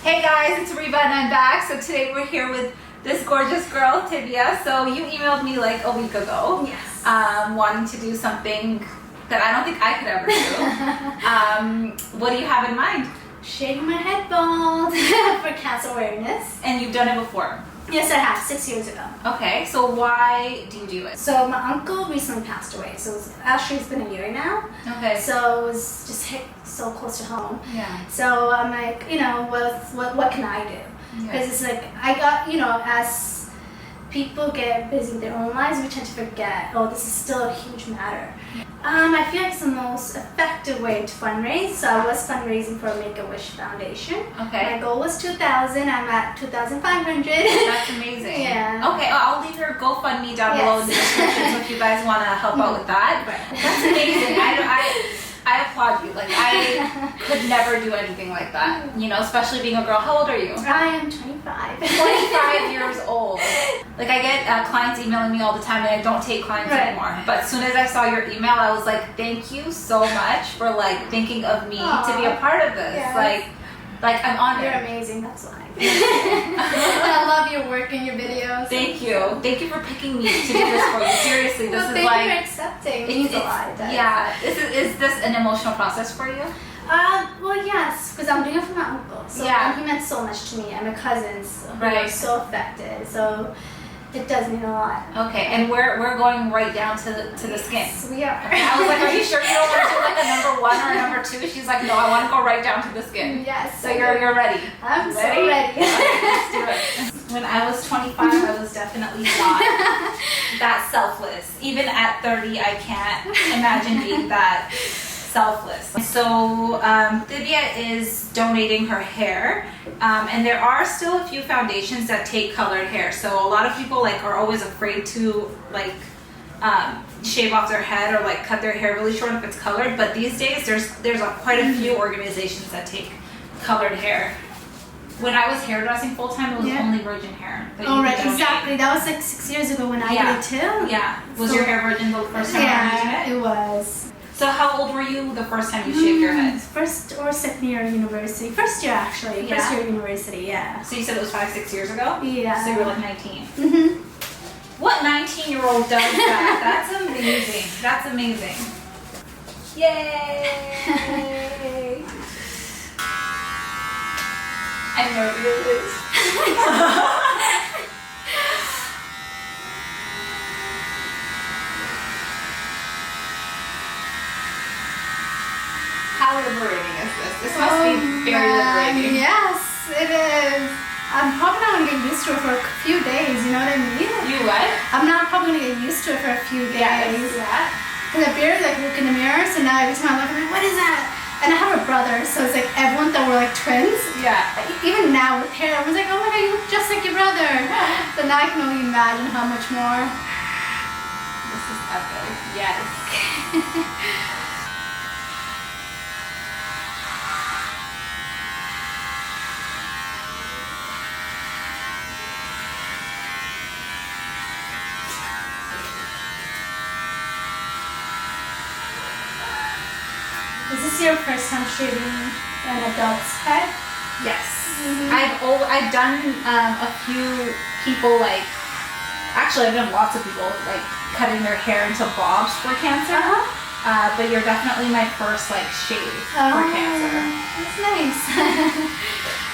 Hey guys, it's Ariba and I'm back. So today we're here with this gorgeous girl, Thiviya. So you emailed me like a week ago. Yes. Wanting to do something that I don't think I could ever do. What do you have in mind? Shaving my head bald for cancer awareness. And you've done it before? Yes, I have, 6 years ago. Okay, so why do you do it? So my uncle recently passed away, so it's been a year now. Okay. So it was just hit so close to home. Yeah. So I'm like, what can I do? Because it's like, I got, as people get busy with their own lives, we tend to forget, oh, this is still a huge matter. I feel like it's the most effective way to fundraise. So I was fundraising for Make-A-Wish Foundation. Okay. My goal was 2,000. I'm at 2,500. That's amazing. Yeah. Okay, I'll leave your GoFundMe down below in the description, so if you guys want to help out with that. Right. That's amazing. I applaud you. Like, I could never do anything like that. Especially being a girl. How old are you? I am 25. 25 years old. Like, I get clients emailing me all the time, and I don't take clients anymore. But as soon as I saw your email, I was like, thank you so much for thinking of me to be a part of this. Yes. Like I'm honored. You're amazing. That's why. I love your work and your videos. Thank you. Thank you for picking me to do this for you. Seriously, this is thank you for accepting. It means a lot. Yeah. Is this an emotional process for you? Well, yes, because I'm doing it for my uncle. So he meant so much to me, and my cousins who are so affected. So it does mean a lot. Okay, and we're going right down to the skin. Yes, we are. Okay, I was like, are you sure you don't want to do like a number 1 or a number 2? She's like, no, I want to go right down to the skin. Yes. So you're ready. I'm so ready. Okay, let's do it. When I was 25, I was definitely not that selfless. Even at 30, I can't imagine being that selfless. So Thiviya is donating her hair, and there are still a few foundations that take colored hair. So a lot of people are always afraid to shave off their head or cut their hair really short if it's colored. But these days there's quite a few organizations that take colored hair. When I was hairdressing full time, it was only virgin hair. Oh right, exactly. That was 6 years ago when I did it too. Yeah. Was your hair virgin the first time you did it? It was. So how old were you the first time you shaved your head? First or second year university. First year actually. Yeah. First year university, yeah. So you said it was 5-6 years ago? Yeah. So you were 19. What 19-year-old does that? That's amazing. That's amazing. Yay! I'm nervous. How liberating is this? This must be very liberating. Yes, it is. I'm probably not going to get used to it for a few days, you know what I mean? You what? I'm not probably going to get used to it for a few days. Yeah. Because I barely look in the mirror, so now every time I look, I'm like, what is that? And I have a brother, so it's like everyone thought we're like twins. Yeah. Even now with hair, everyone's like, oh my god, you look just like your brother. So now I can only imagine how much more. This is epic. Yes. Is this your first time shaving an adult's head? Yes. I've done a few people actually I've done lots of people cutting their hair into bobs for cancer. But you're definitely my first shave for cancer. That's nice.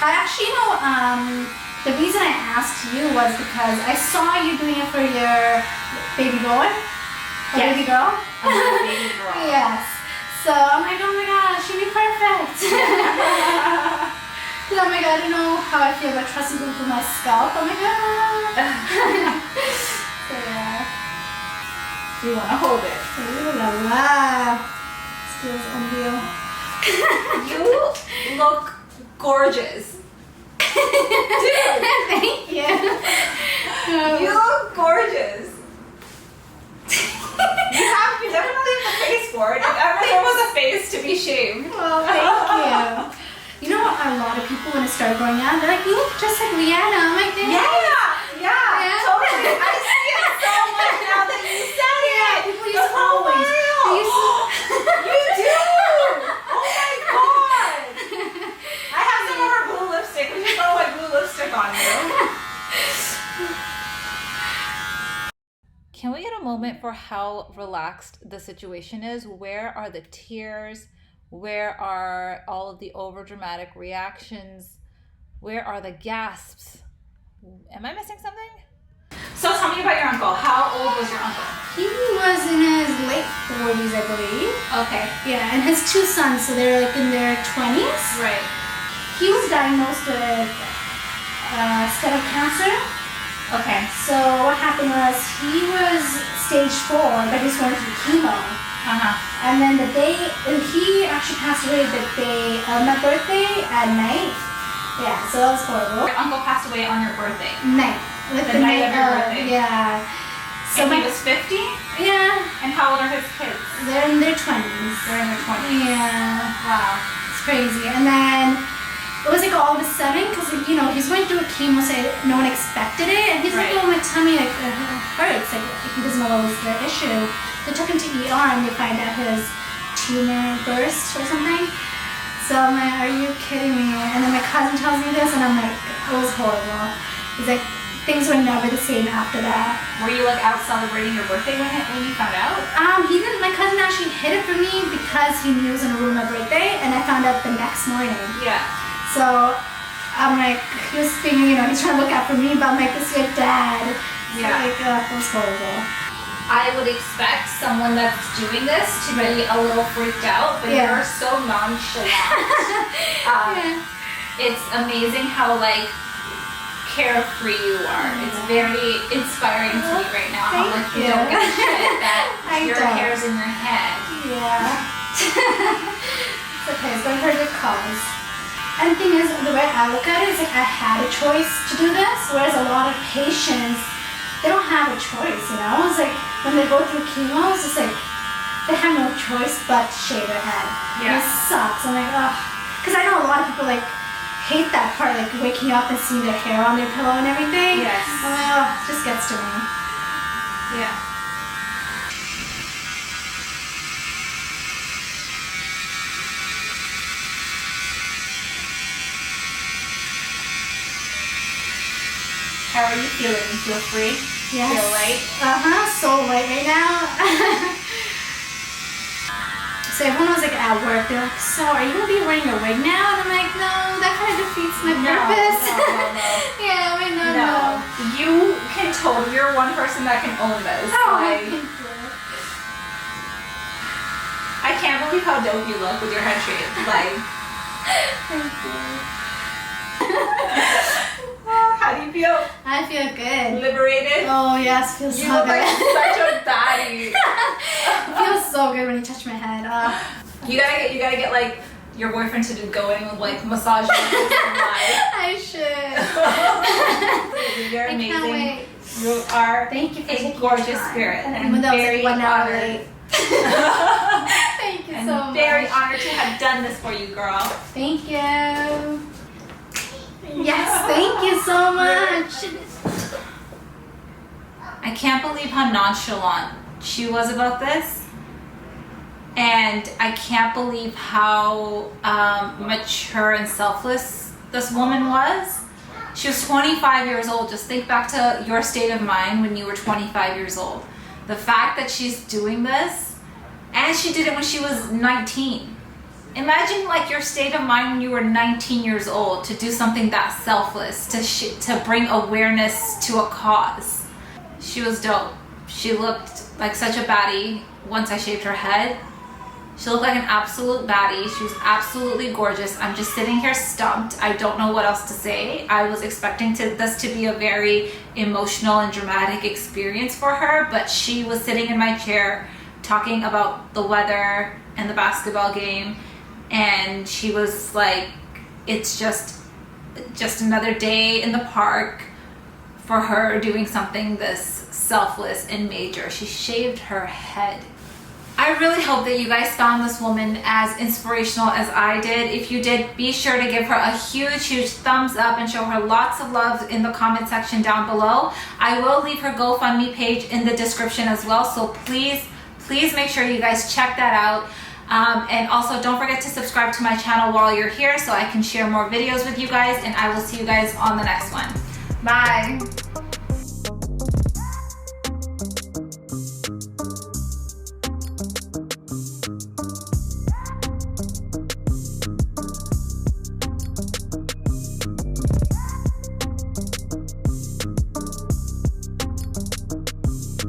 I actually the reason I asked you was because I saw you doing it for your baby boy. Baby girl. Baby girl. Yes. So I'm like, oh my god, she'd be perfect. Oh my god, I don't know how I feel about trusting people with my scalp. Oh my god. So yeah. Do you want to hold it? Ooh la la. This feels unreal. You look gorgeous. Dude. Thank you. You look gorgeous. You definitely have the face for it. If ever there was a face to be shaved. Well, thank you. You know what? A lot of people, when it started going out, they're like, you look just like Rihanna. I'm like, yeah, totally. I see it so much now that you said it. People used to always. You do. Oh my god. I have some of her blue lipstick, which is moment for how relaxed the situation is. Where are the tears? Where are all of the overdramatic reactions? Where are the gasps? Am I missing something? So tell me about your uncle. How old was your uncle? He was in his late 40s, I believe. Okay. Yeah, and his two sons, so they're like in their 20s. Right. He was diagnosed with stomach cancer. Okay. So what happened was he was stage 4, but he was going through chemo. And then he actually passed away the day of my birthday at night. Yeah, so that was horrible. Your uncle passed away on your birthday? Night. With the night of your birthday? Yeah. So he was 50? Yeah. And how old are his kids? They're in their 20s. They're in their 20s? Yeah. Wow. It's crazy. And then it was like all of a sudden, because he's going through a chemo, so no one expected it. And he's like, oh, my tummy hurts. Like, he doesn't know what was the issue. They took him to ER and they find out his tumor burst or something. So I'm like, are you kidding me? And then my cousin tells me this and I'm like, it was horrible. He's like, things were never the same after that. Were you like out celebrating your birthday when you found out? He didn't. My cousin actually hid it from me because he knew it was going to ruin my birthday, and I found out the next morning. Yeah. So I'm like, he was thinking, he's trying to look out for me, but I'm like, this is your dad. Yeah. So like, it was horrible. I would expect someone that's doing this to be a little freaked out, but you're so nonchalant. It's amazing how like carefree you are. It's very inspiring to me right now. How like you don't give a shit that your hair's in your head. Yeah. It's okay. It's going for a good cause. And the thing is, the way I look at it is like I had a choice to do this, whereas a lot of patients, they don't have a choice, It's like when they go through chemo, it's just like they have no choice but to shave their head. Yeah. And it sucks. I'm like, ugh. Because I know a lot of people like hate that part, like waking up and seeing their hair on their pillow and everything. Yes. I'm like, oh, it just gets to me. Yeah. How are you feeling? You feel free? Yes. Feel light? So light right now. So everyone was like at work, they're like, so are you going to be wearing your wig now? And I'm like, no, that kind of defeats my purpose. No. Yeah, wait, no. You can totally, you're one person that can own this. Oh, like, thank you. I can't believe how dope you look with your head shaved. Like, Thank you. How do you feel? I feel good. Liberated? Oh yes, feels You so look good. like such a baddie. It feels so good when you touch my head. You gotta get like your boyfriend to go in with like massage. I should. You're amazing. I can't wait. You are Thank you for a gorgeous spirit, and I'm very honored. Thank you I'm so much. very honored to have done this for you, girl. Thank you. Yes, thank you so much. I can't believe how nonchalant she was about this. And I can't believe how mature and selfless this woman was. She was 25 years old. Just think back to your state of mind when you were 25 years old. The fact that she's doing this, and she did it when she was 19. Imagine like your state of mind when you were 19 years old to do something that selfless, to bring awareness to a cause. She was dope. She looked like such a baddie once I shaved her head. She looked like an absolute baddie. She was absolutely gorgeous. I'm just sitting here stumped. I don't know what else to say. I was expecting this to be a very emotional and dramatic experience for her, but she was sitting in my chair talking about the weather and the basketball game, and she was like, it's just another day in the park for her doing something this selfless and major. She shaved her head. I really hope that you guys found this woman as inspirational as I did. If you did, be sure to give her a huge thumbs up and show her lots of love in the comment section down below. I will leave her GoFundMe page in the description as well, so please make sure you guys check that out. And also don't forget to subscribe to my channel while you're here so I can share more videos with you guys, and I will see you guys on the next one. Bye.